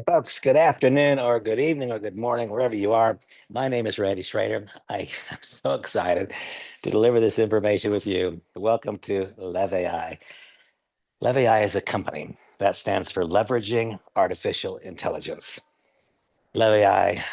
Folks, good afternoon or good evening or good morning, wherever you are. My name is Randy Schrader. I am so excited to deliver this information with you. Welcome to LEV AI is a company that stands for Leveraging Artificial Intelligence. LEV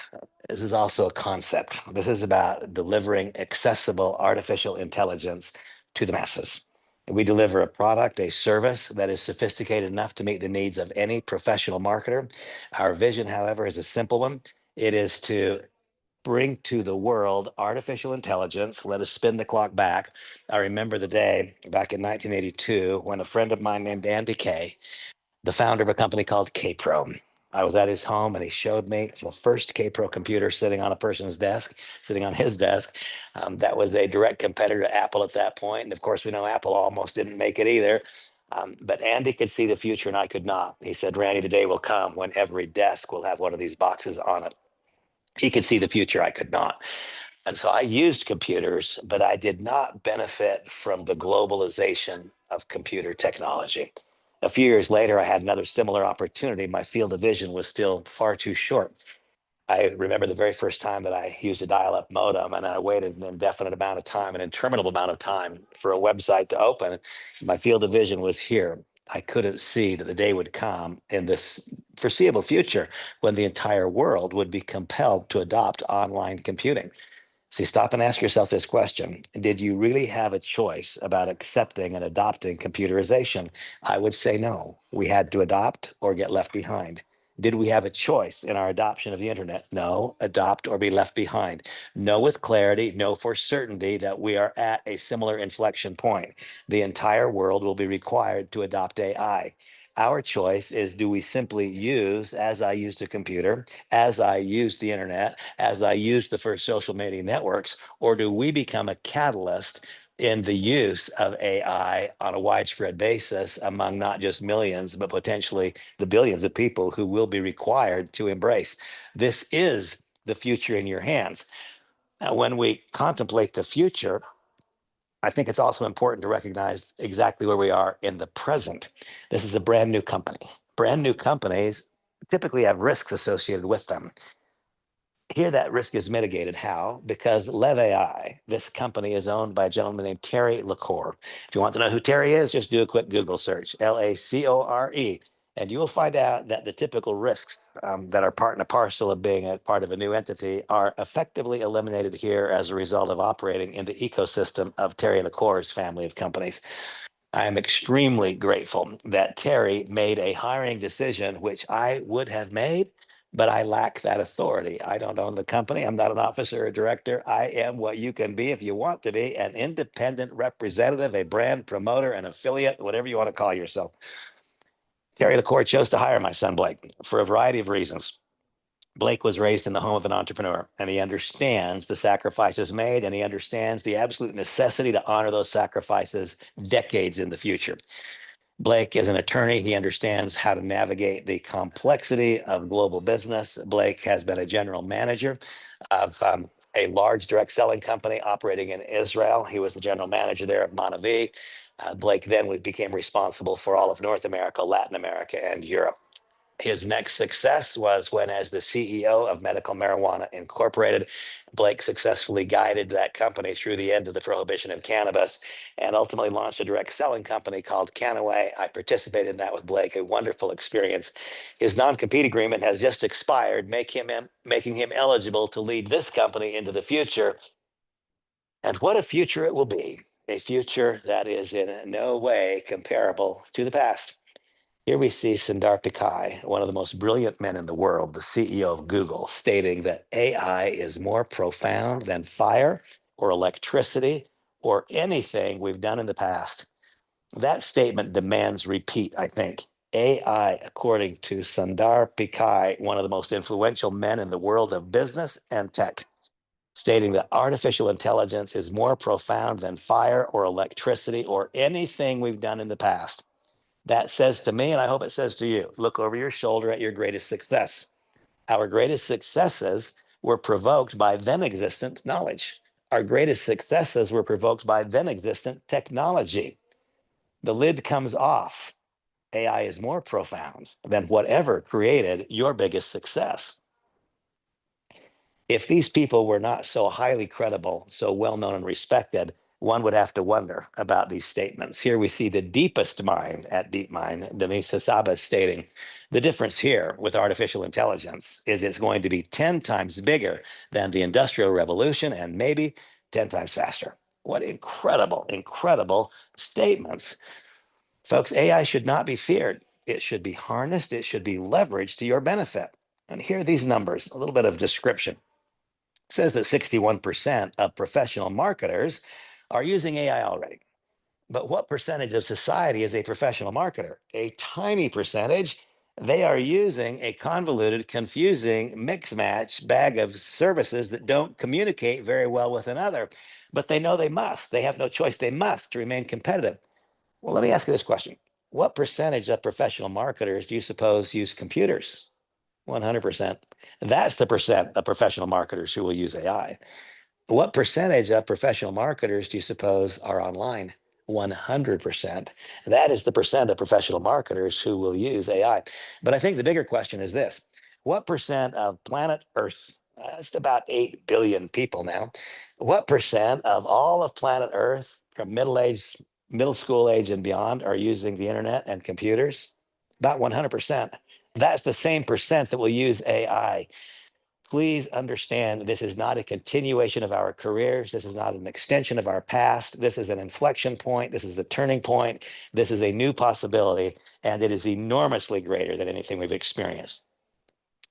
this is also a concept. This is about delivering accessible artificial intelligence to the masses. We deliver a product, a service that is sophisticated enough to meet the needs of any professional marketer. Our vision, however, is a simple one. It is to bring to the world artificial intelligence. Let us spin the clock back. I remember the day back in 1982 when a friend of mine named Andy Kay, the founder of a company called Kpro. I was at his home and he showed me the first Kpro computer sitting on a person's desk, sitting on his desk. That was a direct competitor to Apple at that point. And of course, we know Apple almost didn't make it either. But Andy could see the future and I could not. He said, Randy, the day will come when every desk will have one of these boxes on it. He could see the future, I could not. And so I used computers, but I did not benefit from the globalization of computer technology. A few years later, I had another similar opportunity. My field of vision was still far too short. I remember the very first time that I used a dial-up modem and I waited an indefinite amount of time, an interminable amount of time for a website to open. My field of vision was here. I couldn't see that the day would come in this foreseeable future when the entire world would be compelled to adopt online computing. See, stop and ask yourself this question. Did you really have a choice about accepting and adopting computerization? I would say no. We had to adopt or get left behind. Did we have a choice in our adoption of the internet? No, adopt or be left behind. Know with clarity, know for certainty that we are at a similar inflection point. The entire world will be required to adopt AI. Our choice is, do we simply use, as I used a computer, as I used the internet, as I used the first social media networks, or do we become a catalyst in the use of AI on a widespread basis among not just millions, but potentially the billions of people who will be required to embrace? This is the future in your hands. Now, when we contemplate the future, I think it's also important to recognize exactly where we are in the present. This is a brand new company. Brand new companies typically have risks associated with them. Here, that risk is mitigated. How? Because Lev AI, this company, is owned by a gentleman named Terry LaCour. If you want to know who Terry is, just do a quick Google search, LACORE, and you will find out that the typical risks that are part and a parcel of being a part of a new entity are effectively eliminated here as a result of operating in the ecosystem of Terry LaCour's family of companies. I am extremely grateful that Terry made a hiring decision, which I would have made, but I lack that authority. I don't own the company. I'm not an officer or director. I am what you can be if you want to be, an independent representative, a brand promoter, an affiliate, whatever you want to call yourself. Terry LaCour chose to hire my son Blake for a variety of reasons. Blake was raised in the home of an entrepreneur, and he understands the sacrifices made, and he understands the absolute necessity to honor those sacrifices decades in the future. Blake is an attorney. He understands how to navigate the complexity of global business. Blake has been a general manager of a large direct selling company operating in Israel. He was the general manager there of Monavie. Blake then became responsible for all of North America, Latin America, and Europe. His next success was when, as the CEO of Medical Marijuana Incorporated, Blake successfully guided that company through the end of the prohibition of cannabis and ultimately launched a direct selling company called Canaway. I participated in that with Blake, a wonderful experience. His non-compete agreement has just expired, making him eligible to lead this company into the future. And what a future it will be, a future that is in no way comparable to the past. Here we see Sundar Pichai, one of the most brilliant men in the world, the CEO of Google, stating that AI is more profound than fire or electricity or anything we've done in the past. That statement demands repeat, I think. AI, according to Sundar Pichai, one of the most influential men in the world of business and tech, stating that artificial intelligence is more profound than fire or electricity or anything we've done in the past. That says to me, and I hope it says to you, look over your shoulder at your greatest success. Our greatest successes were provoked by then existent knowledge. Our greatest successes were provoked by then existent technology. The lid comes off AI is more profound than whatever created your biggest success. If these people were not so highly credible, so well known and respected, one would have to wonder about these statements. Here we see the deepest mind at DeepMind, Denise Hasaba, stating the difference here with artificial intelligence is it's going to be 10 times bigger than the Industrial Revolution and maybe 10 times faster. What incredible, incredible statements. Folks, AI should not be feared. It should be harnessed. It should be leveraged to your benefit. And here are these numbers, a little bit of description. It says that 61% of professional marketers are using AI already. But what percentage of society is a professional marketer? A tiny percentage. They are using a convoluted, confusing, mix match bag of services that don't communicate very well with another. But they know they must. They have no choice. They must to remain competitive. Well, let me ask you this question. What percentage of professional marketers do you suppose use computers? 100%. That's the percent of professional marketers who will use AI. What percentage of professional marketers do you suppose are online? 100%. That is the percent of professional marketers who will use AI. But I think the bigger question is this. What percent of planet Earth, it's about 8 billion people now, what percent of all of planet Earth from middle age, middle school age and beyond are using the internet and computers? About 100%. That's the same percent that will use AI. Please understand this is not a continuation of our careers. This is not an extension of our past. This is an inflection point. This is a turning point. This is a new possibility, and it is enormously greater than anything we've experienced.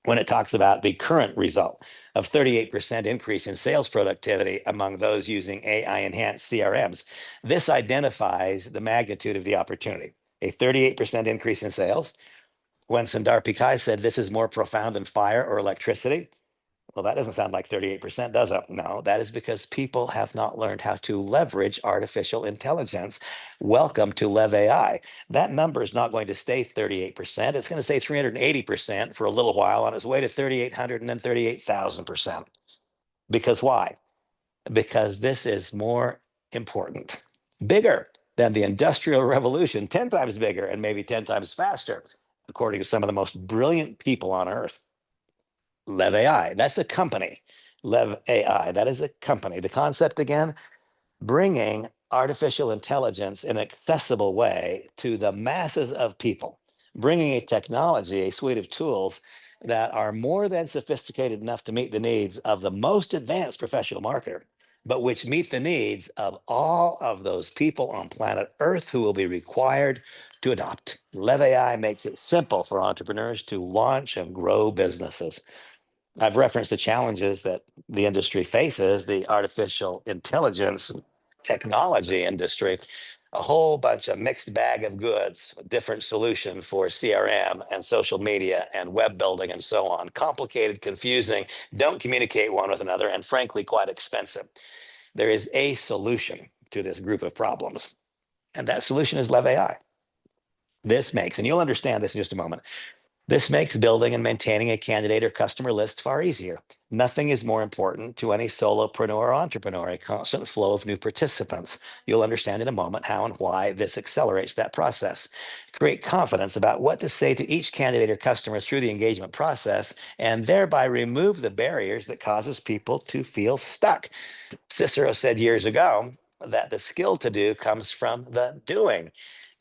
When it talks about the current result of 38% increase in sales productivity among those using AI enhanced CRMs, this identifies the magnitude of the opportunity. A 38% increase in sales. When Sundar Pichai said this is more profound than fire or electricity, well, that doesn't sound like 38%, does it? No, that is because people have not learned how to leverage artificial intelligence. Welcome to LEV AI. That number is not going to stay 38%. It's going to stay 380% for a little while on its way to 3,800 and then 38,000%. Because why? Because this is more important, bigger than the Industrial Revolution, 10 times bigger and maybe 10 times faster, according to some of the most brilliant people on earth. LEV AI, that's a company. LEV AI, that is a company. The concept again, bringing artificial intelligence in an accessible way to the masses of people, bringing a technology, a suite of tools that are more than sophisticated enough to meet the needs of the most advanced professional marketer, but which meet the needs of all of those people on planet Earth who will be required to adopt. LEV AI makes it simple for entrepreneurs to launch and grow businesses. I've referenced the challenges that the industry faces, the artificial intelligence technology industry, a whole bunch of mixed bag of goods, different solution for CRM and social media and web building and so on. Complicated, confusing, don't communicate one with another, and frankly, quite expensive. There is a solution to this group of problems, and that solution is LEV AI. This makes, and you'll understand this in just a moment, this makes building and maintaining a candidate or customer list far easier. Nothing is more important to any solopreneur or entrepreneur, a constant flow of new participants. You'll understand in a moment how and why this accelerates that process. Create confidence about what to say to each candidate or customer through the engagement process, and thereby remove the barriers that causes people to feel stuck. Cicero said years ago that the skill to do comes from the doing.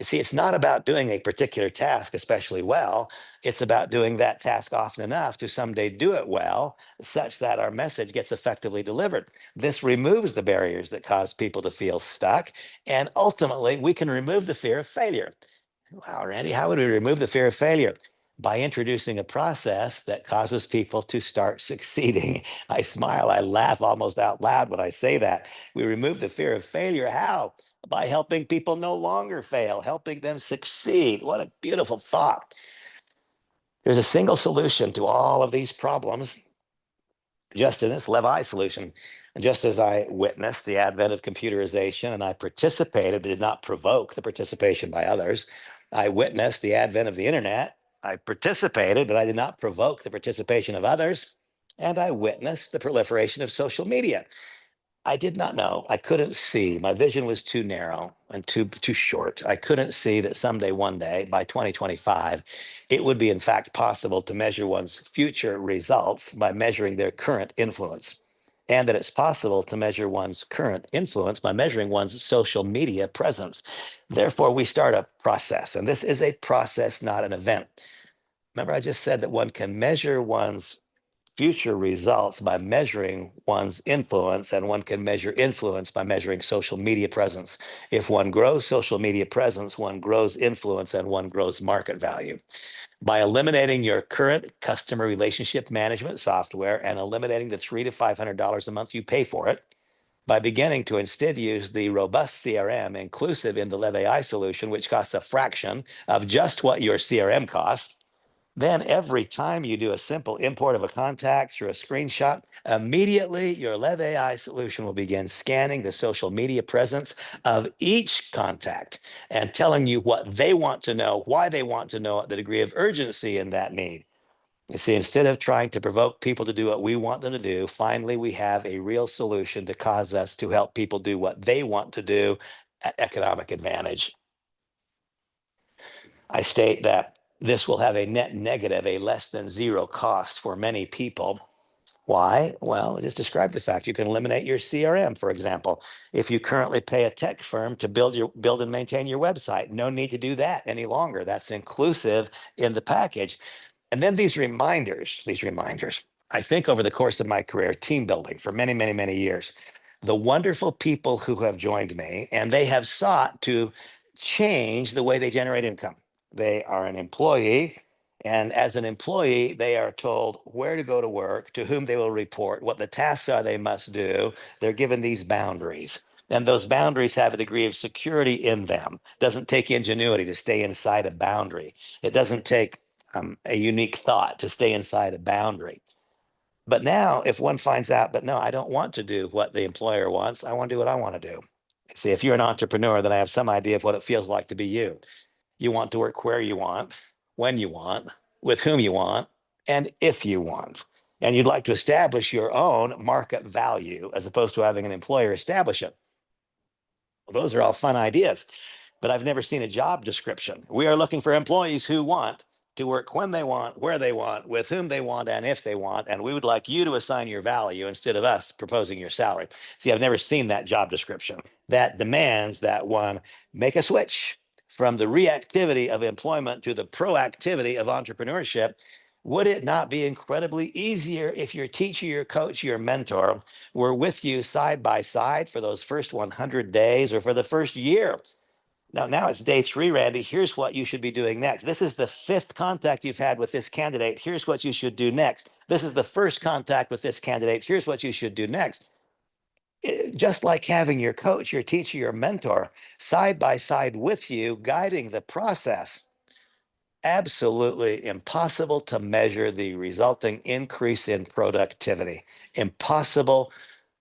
You see, it's not about doing a particular task especially well. It's about doing that task often enough to someday do it well, such that our message gets effectively delivered. This removes the barriers that cause people to feel stuck. And ultimately, we can remove the fear of failure. Wow, Randy, how would we remove the fear of failure? By introducing a process that causes people to start succeeding. I smile, I laugh almost out loud when I say that. We remove the fear of failure. How? By helping people no longer fail, helping them succeed. What a beautiful thought. There's a single solution to all of these problems, just in this LEVI solution. And just as I witnessed the advent of computerization and I participated, but did not provoke the participation by others, I witnessed the advent of the internet. I participated, but I did not provoke the participation of others. And I witnessed the proliferation of social media. I did not know. I couldn't see. My vision was too narrow and too short. I couldn't see that someday, one day, by 2025, it would be in fact possible to measure one's future results by measuring their current influence. And that it's possible to measure one's current influence by measuring one's social media presence. Therefore, we start a process, and this is a process, not an event. Remember, I just said that one can measure one's future results by measuring one's influence, and one can measure influence by measuring social media presence. If one grows social media presence, one grows influence and one grows market value. By eliminating your current customer relationship management software and eliminating the $300 to $500 a month you pay for it, by beginning to instead use the robust CRM inclusive in the LEV AI solution, which costs a fraction of just what your CRM costs, then every time you do a simple import of a contact through a screenshot, immediately your LEV AI solution will begin scanning the social media presence of each contact and telling you what they want to know, why they want to know it, the degree of urgency in that need. You see, instead of trying to provoke people to do what we want them to do, finally we have a real solution to cause us to help people do what they want to do at economic advantage. I state that this will have a net negative, a less than zero cost for many people. Why? Well, I just described the fact you can eliminate your CRM, for example. If you currently pay a tech firm to build and maintain your website, no need to do that any longer. That's inclusive in the package. And then these reminders, I think over the course of my career, team building for many, many, many years, the wonderful people who have joined me, and they have sought to change the way they generate income. They are an employee. And as an employee, they are told where to go to work, to whom they will report, what the tasks are they must do. They're given these boundaries. And those boundaries have a degree of security in them. It doesn't take ingenuity to stay inside a boundary. It doesn't take a unique thought to stay inside a boundary. But now, if one finds out, but no, I don't want to do what the employer wants, I want to do what I want to do. See, if you're an entrepreneur, then I have some idea of what it feels like to be you. You want to work where you want, when you want, with whom you want, and if you want. And you'd like to establish your own market value as opposed to having an employer establish it. Well, those are all fun ideas, but I've never seen a job description. We are looking for employees who want to work when they want, where they want, with whom they want, and if they want. And we would like you to assign your value instead of us proposing your salary. See, I've never seen that job description. That demands that one make a switch from the reactivity of employment to the proactivity of entrepreneurship. Would it not be incredibly easier if your teacher, your coach, your mentor were with you side by side for those first 100 days or for the first year? Now it's day three, Randy. Here's what you should be doing next. This is the fifth contact you've had with this candidate. Here's what you should do next. This is the first contact with this candidate. Here's what you should do next. Just like having your coach, your teacher, your mentor side by side with you, guiding the process. Absolutely impossible to measure the resulting increase in productivity. Impossible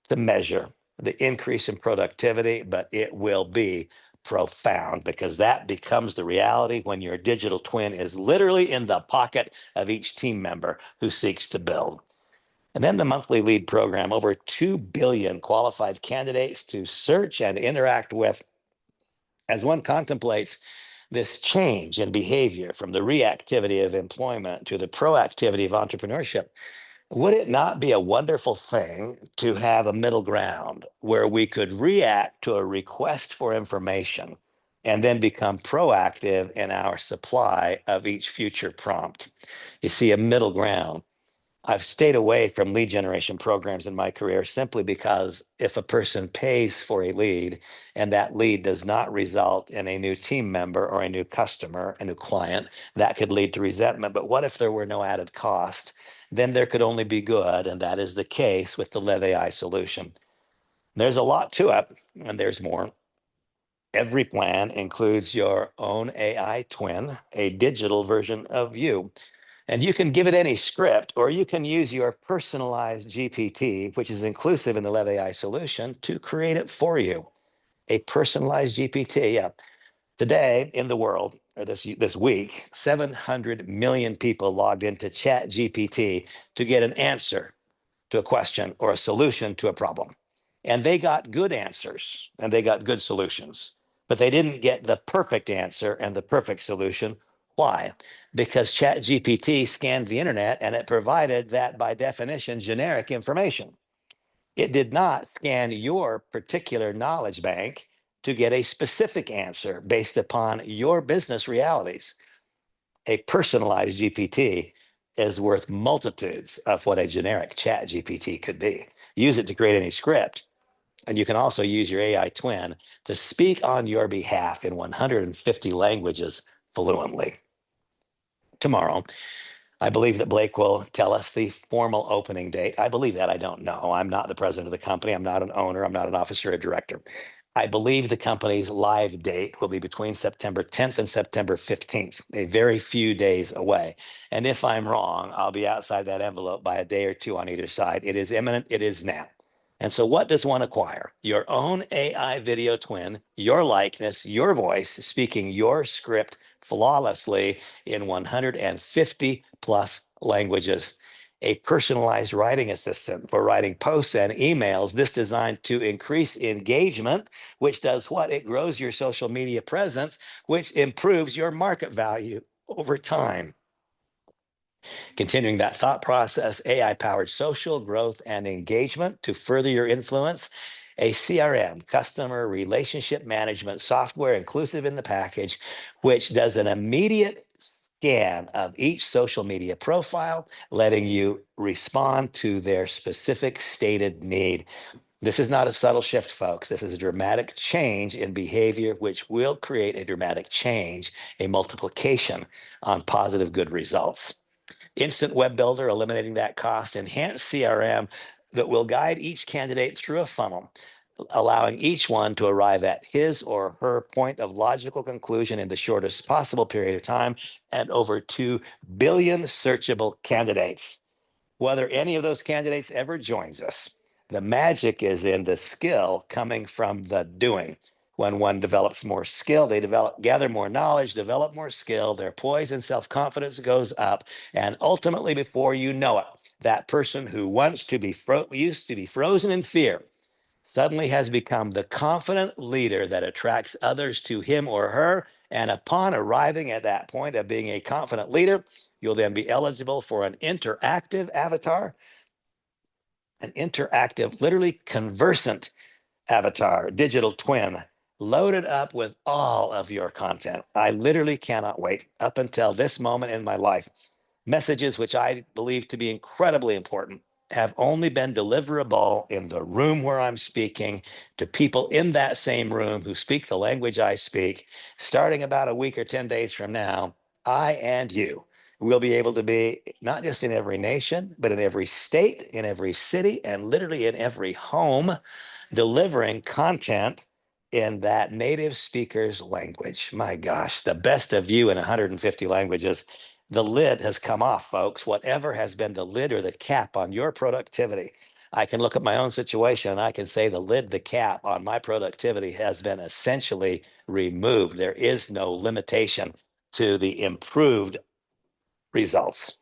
to measure the increase in productivity, but it will be profound because that becomes the reality when your digital twin is literally in the pocket of each team member who seeks to build. And then the monthly lead program, over 2 billion qualified candidates to search and interact with. As one contemplates this change in behavior from the reactivity of employment to the proactivity of entrepreneurship, would it not be a wonderful thing to have a middle ground where we could react to a request for information and then become proactive in our supply of each future prompt? You see, a middle ground. I've stayed away from lead generation programs in my career simply because if a person pays for a lead and that lead does not result in a new team member or a new customer, a new client, that could lead to resentment. But what if there were no added cost? Then there could only be good. And that is the case with the LEV AI solution. There's a lot to it, and there's more. Every plan includes your own AI twin, a digital version of you. And you can give it any script, or you can use your personalized GPT, which is inclusive in the LEV AI solution, to create it for you. A personalized GPT. Yeah. Today in the world, or this week, 700 million people logged into Chat GPT to get an answer to a question or a solution to a problem. And they got good answers and they got good solutions, but they didn't get the perfect answer and the perfect solution. Why? Because ChatGPT scanned the internet and it provided that by definition generic information. It did not scan your particular knowledge bank to get a specific answer based upon your business realities. A personalized GPT is worth multitudes of what a generic chat GPT could be. Use it to create any script. And you can also use your AI twin to speak on your behalf in 150 languages fluently. Tomorrow, I believe that Blake will tell us the formal opening date. I believe that. I don't know. I'm not the president of the company. I'm not an owner. I'm not an officer or director. I believe the company's live date will be between September 10th and September 15th, a very few days away. And if I'm wrong, I'll be outside that envelope by a day or two on either side. It is imminent. It is now. And so, what does one acquire? Your own AI video twin, your likeness, your voice, speaking your script flawlessly in 150 plus languages. A personalized writing assistant for writing posts and emails. This designed to increase engagement, which does what? It grows your social media presence, which improves your market value over time. Continuing that thought process, AI powered social growth and engagement to further your influence. A CRM, customer relationship management software, inclusive in the package, which does an immediate scan of each social media profile, letting you respond to their specific stated need. This is not a subtle shift, folks. This is a dramatic change in behavior, which will create a dramatic change, a multiplication on positive good results. Instant web builder, eliminating that cost, enhanced CRM that will guide each candidate through a funnel, allowing each one to arrive at his or her point of logical conclusion in the shortest possible period of time, and over 2 billion searchable candidates. Whether any of those candidates ever joins us, the magic is in the skill coming from the doing. When one develops more skill, they gather more knowledge, develop more skill, their poise and self-confidence goes up. And ultimately, before you know it, that person who used to be frozen in fear suddenly has become the confident leader that attracts others to him or her. And upon arriving at that point of being a confident leader, you'll then be eligible for an interactive avatar, an interactive, literally conversant avatar, digital twin, loaded up with all of your content. I literally cannot wait. Up until this moment in my life, messages which I believe to be incredibly important have only been deliverable in the room where I'm speaking to people in that same room who speak the language I speak. Starting about a week or 10 days from now, I and you will be able to be not just in every nation, but in every state, in every city, and literally in every home, delivering content in that native speaker's language. My gosh, the best of you in 150 languages. The lid has come off, folks. Whatever has been the lid or the cap on your productivity, I can look at my own situation and I can say the lid, the cap on my productivity has been essentially removed. There is no limitation to the improved results.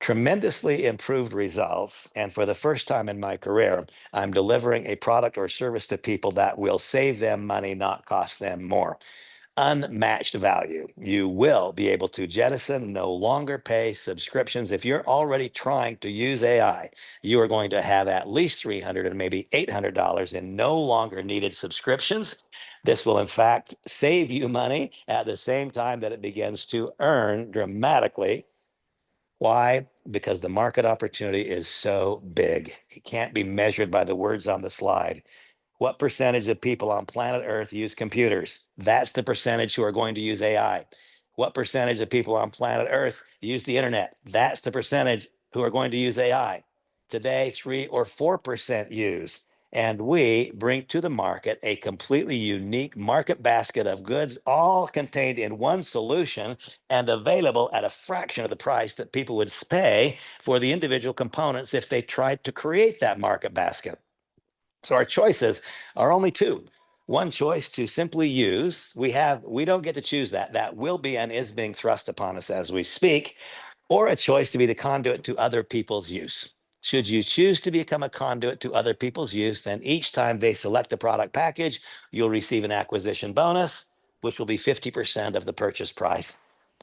Tremendously improved results. And for the first time in my career, I'm delivering a product or service to people that will save them money, not cost them more. Unmatched value. You will be able to jettison, no longer pay subscriptions. If you're already trying to use AI, you are going to have at least $300 and maybe $800 in no longer needed subscriptions. This will, in fact, save you money at the same time that it begins to earn dramatically. Why? Because the market opportunity is so big. It can't be measured by the words on the slide. What percentage of people on planet Earth use computers? That's the percentage who are going to use AI. What percentage of people on planet Earth use the internet? That's the percentage who are going to use AI. Today, 3 or 4% use. And we bring to the market a completely unique market basket of goods, all contained in one solution and available at a fraction of the price that people would pay for the individual components if they tried to create that market basket. So our choices are only two. One choice to simply use. We don't get to choose that. That will be and is being thrust upon us as we speak, or a choice to be the conduit to other people's use. Should you choose to become a conduit to other people's use, then each time they select a product package, you'll receive an acquisition bonus, which will be 50% of the purchase price.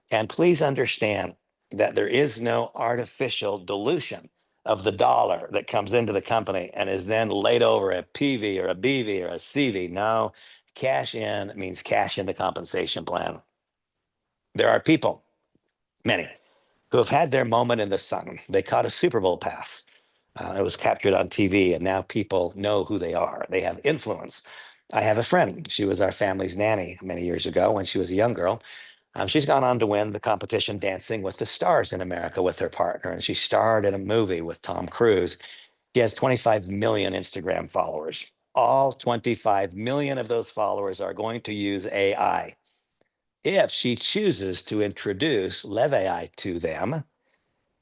And please understand that there is no artificial dilution of the dollar that comes into the company and is then laid over a PV or a BV or a CV. No, cash in means cash in the compensation plan. There are people, many, who have had their moment in the sun. They caught a Super Bowl pass. It was captured on TV, and now people know who they are. They have influence. I have a friend. She was our family's nanny many years ago when she was a young girl. She's gone on to win the competition Dancing with the Stars in America with her partner, and she starred in a movie with Tom Cruise. She has 25 million Instagram followers. All 25 million of those followers are going to use AI. If she chooses to introduce Lev AI to them,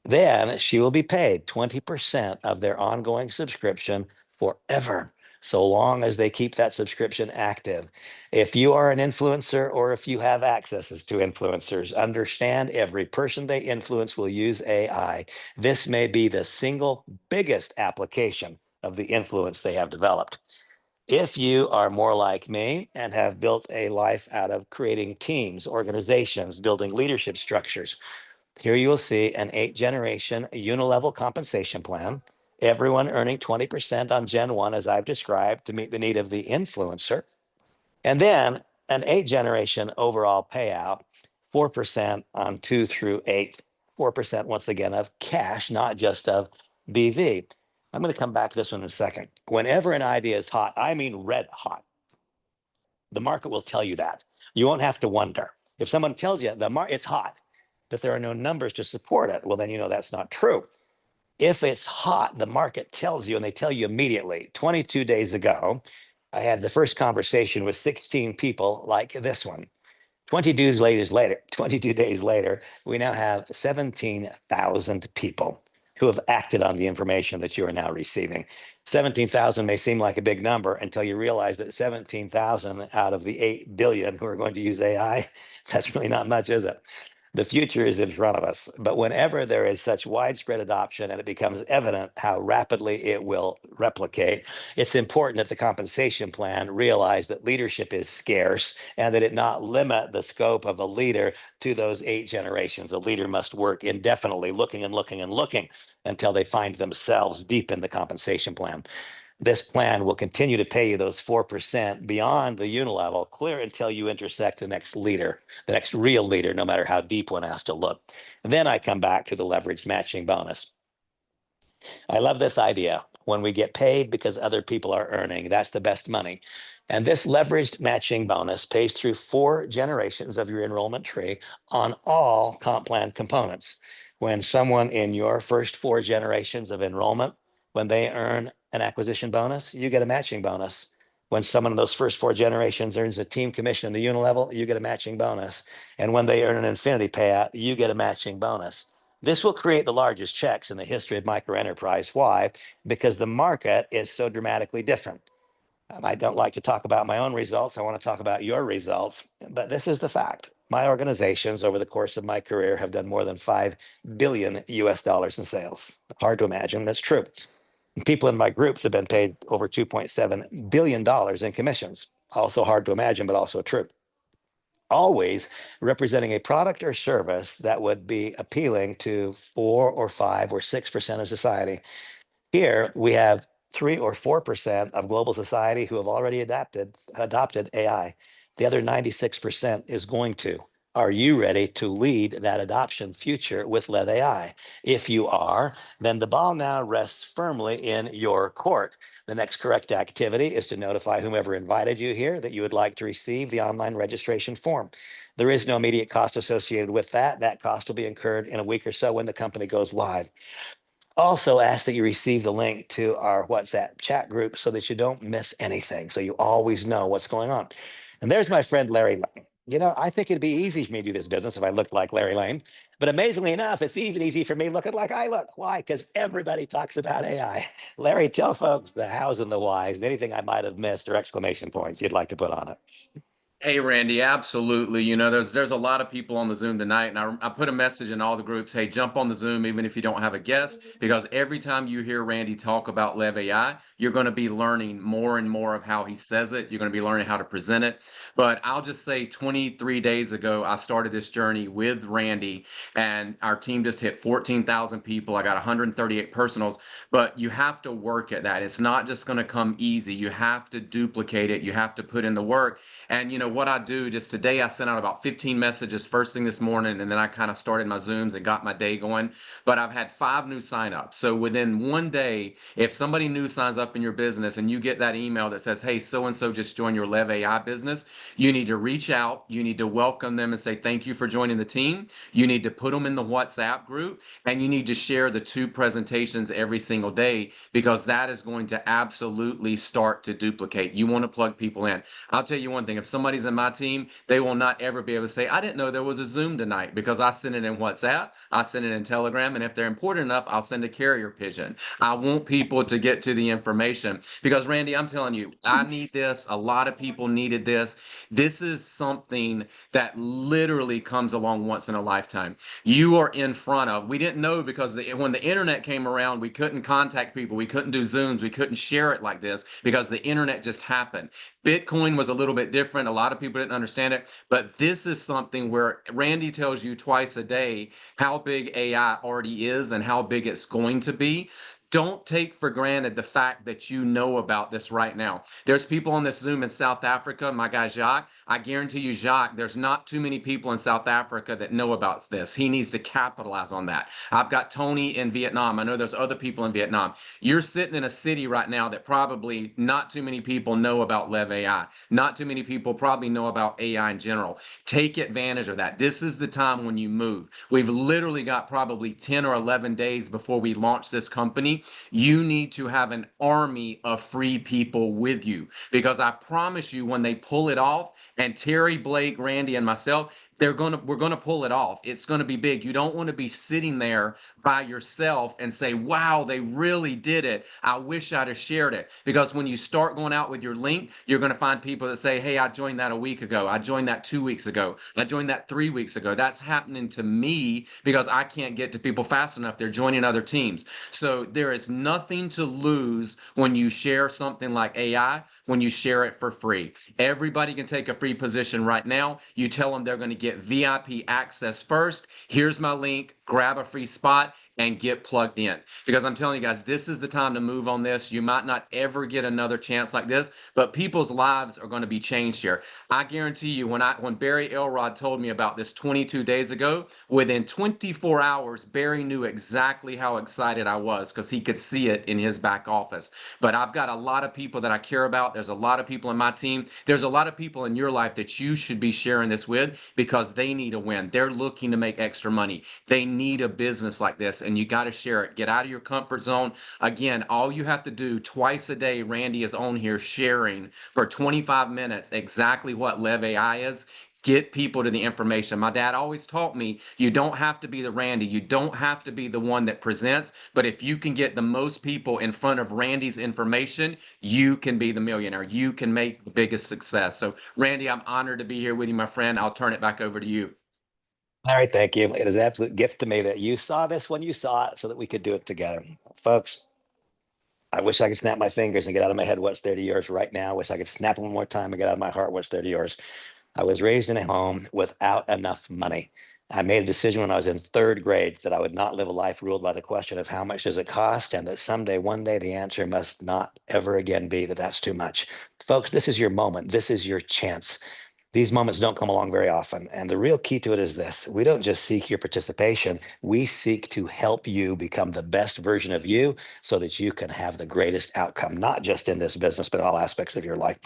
then she will be paid 20% of their ongoing subscription forever, so long as they keep that subscription active. If you are an influencer or if you have accesses to influencers, understand every person they influence will use AI. This may be the single biggest application of the influence they have developed. If you are more like me and have built a life out of creating teams, organizations, building leadership structures, here you will see an 8-generation unilevel compensation plan, everyone earning 20% on Gen 1, as I've described, to meet the need of the influencer. And then an 8-generation overall payout, 4% on 2 through 8, 4% once again of cash, not just of BV. I'm going to come back to this one in a second. Whenever an idea is hot, I mean red hot, the market will tell you that. You won't have to wonder. If someone tells you it's hot, but there are no numbers to support it, well, then you know that's not true. If it's hot, the market tells you, and they tell you immediately. 22 days ago, I had the first conversation with 16 people like this one. 22 days later, we now have 17,000 people who have acted on the information that you are now receiving. 17,000 may seem like a big number until you realize that 17,000 out of the 8 billion who are going to use AI, that's really not much, is it? The future is in front of us. But whenever there is such widespread adoption and it becomes evident how rapidly it will replicate, it's important that the compensation plan realize that leadership is scarce and that it not limit the scope of a leader to those 8 generations. A leader must work indefinitely, looking and looking and looking until they find themselves deep in the compensation plan. This plan will continue to pay you those 4% beyond the unilevel, clear until you intersect the next leader, the next real leader, no matter how deep one has to look. And then I come back to the leverage matching bonus. I love this idea. When we get paid because other people are earning, that's the best money. And this leveraged matching bonus pays through 4 generations of your enrollment tree on all comp plan components. When someone in your first 4 generations of enrollment, when they earn an acquisition bonus, you get a matching bonus. When someone in those first 4 generations earns a team commission in the unilevel, you get a matching bonus. And when they earn an infinity payout, you get a matching bonus. This will create the largest checks in the history of microenterprise. Why? Because the market is so dramatically different. I don't like to talk about my own results. I want to talk about your results. But this is the fact. My organizations over the course of my career have done more than 5 billion US dollars in sales. Hard to imagine. That's true. People in my groups have been paid over $2.7 billion in commissions. Also hard to imagine, but also true. Always representing a product or service that would be appealing to 4 or 5 or 6% of society. Here we have 3 or 4% of global society who have already adopted AI. The other 96% is going to. Are you ready to lead that adoption future with Lev AI? If you are, then the ball now rests firmly in your court. The next correct activity is to notify whomever invited you here that you would like to receive the online registration form. There is no immediate cost associated with that. That cost will be incurred in a week or so when the company goes live. Also ask that you receive the link to our WhatsApp chat group so that you don't miss anything, so you always know what's going on. And there's my friend Larry Lane. I think it'd be easy for me to do this business if I looked like Larry Lane. But amazingly enough, it's even easy for me looking like I look. Why? Because everybody talks about AI. Larry, tell folks the hows and the whys and anything I might have missed or exclamation points you'd like to put on it. Hey Randy, absolutely. There's a lot of people on the Zoom tonight, and I put a message in all the groups. Hey, jump on the Zoom even if you don't have a guest, because every time you hear Randy talk about Lev AI, you're going to be learning more and more of how he says it. You're going to be learning how to present it. But I'll just say 23 days ago, I started this journey with Randy, and our team just hit 14,000 people. I got 138 personals, but you have to work at that. It's not just going to come easy. You have to duplicate it. You have to put in the work. And what I do, just today I sent out about 15 messages first thing this morning, and then I kind of started my Zooms and got my day going. But I've had 5 new signups. So within one day, if somebody new signs up in your business and you get that email that says, hey, so and so just joined your Lev AI business, you need to reach out. You need to welcome them and say, thank you for joining the team. You need to put them in the WhatsApp group, and you need to share the 2 presentations every single day, because that is going to absolutely start to duplicate. You want to plug people in. I'll tell you one thing, if somebody's in my team, they will not ever be able to say, I didn't know there was a Zoom tonight, because I send it in WhatsApp, I send it in Telegram, and if they're important enough, I'll send a carrier pigeon. I want people to get to the information, because Randy, I'm telling you, I need this. A lot of people needed this. This is something that literally comes along once in a lifetime. You are in front of, we didn't know, because when the internet came around, we couldn't contact people. We couldn't do Zooms. We couldn't share it like this because the internet just happened. Bitcoin was a little bit different. A lot of people didn't understand it, but this is something where Randy tells you twice a day how big AI already is and how big it's going to be. Don't take for granted the fact that you know about this right now. There's people on this Zoom in South Africa. My guy Jacques, I guarantee you, Jacques, there's not too many people in South Africa that know about this. He needs to capitalize on that. I've got Tony in Vietnam. I know there's other people in Vietnam. You're sitting in a city right now that probably not too many people know about Lev AI. Not too many people probably know about AI in general. Take advantage of that. This is the time when you move. We've literally got probably 10 or 11 days before we launch this company. You need to have an army of free people with you, because I promise you, when they pull it off, and Terry, Blake, Randy, and myself, we're gonna pull it off. It's gonna be big. You don't want to be sitting there by yourself and say, wow, they really did it. I wish I'd have shared it. Because when you start going out with your link, you're going to find people that say, hey, I joined that a week ago. I joined that 2 weeks ago. I joined that 3 weeks ago. That's happening to me because I can't get to people fast enough. They're joining other teams. So there is nothing to lose when you share something like AI, when you share it for free. Everybody can take a free position right now. You tell them they're going to get VIP access first. Here's my link. Grab a free spot and get plugged in. Because I'm telling you guys, this is the time to move on this. You might not ever get another chance like this, but people's lives are going to be changed here. I guarantee you, when Barry Elrod told me about this 22 days ago, within 24 hours, Barry knew exactly how excited I was, because he could see it in his back office. But I've got a lot of people that I care about. There's a lot of people in my team. There's a lot of people in your life that you should be sharing this with, because they need a win. They're looking to make extra money. They need a business like this, and you got to share it. Get out of your comfort zone. Again, all you have to do twice a day, Randy is on here sharing for 25 minutes exactly what Lev AI is. Get people to the information. My dad always taught me, you don't have to be the Randy. You don't have to be the one that presents. But if you can get the most people in front of Randy's information, you can be the millionaire. You can make the biggest success. So, Randy, I'm honored to be here with you, my friend. I'll turn it back over to you. Larry, thank you. It is an absolute gift to me that you saw this when you saw it so that we could do it together. Folks, I wish I could snap my fingers and get out of my head what's there to yours right now. I wish I could snap one more time and get out of my heart what's there to yours. I was raised in a home without enough money. I made a decision when I was in third grade that I would not live a life ruled by the question of how much does it cost, and that someday, one day, the answer must not ever again be that that's too much. Folks, this is your moment. This is your chance. These moments don't come along very often. And the real key to it is this: we don't just seek your participation, we seek to help you become the best version of you so that you can have the greatest outcome, not just in this business, but all aspects of your life.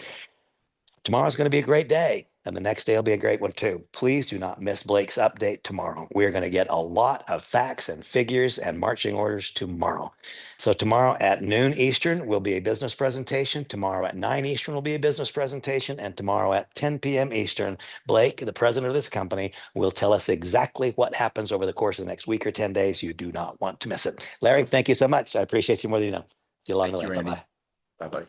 Tomorrow's going to be a great day, and the next day will be a great one too. Please do not miss Blake's update tomorrow. We're going to get a lot of facts and figures and marching orders tomorrow. So tomorrow at noon Eastern will be a business presentation. Tomorrow at 9 Eastern will be a business presentation. And tomorrow at 10 p.m. Eastern, Blake, the president of this company, will tell us exactly what happens over the course of the next week or 10 days. You do not want to miss it. Larry, thank you so much. I appreciate you more than you know. See you along the Thank you, way. Randy. Bye-bye. Bye bye.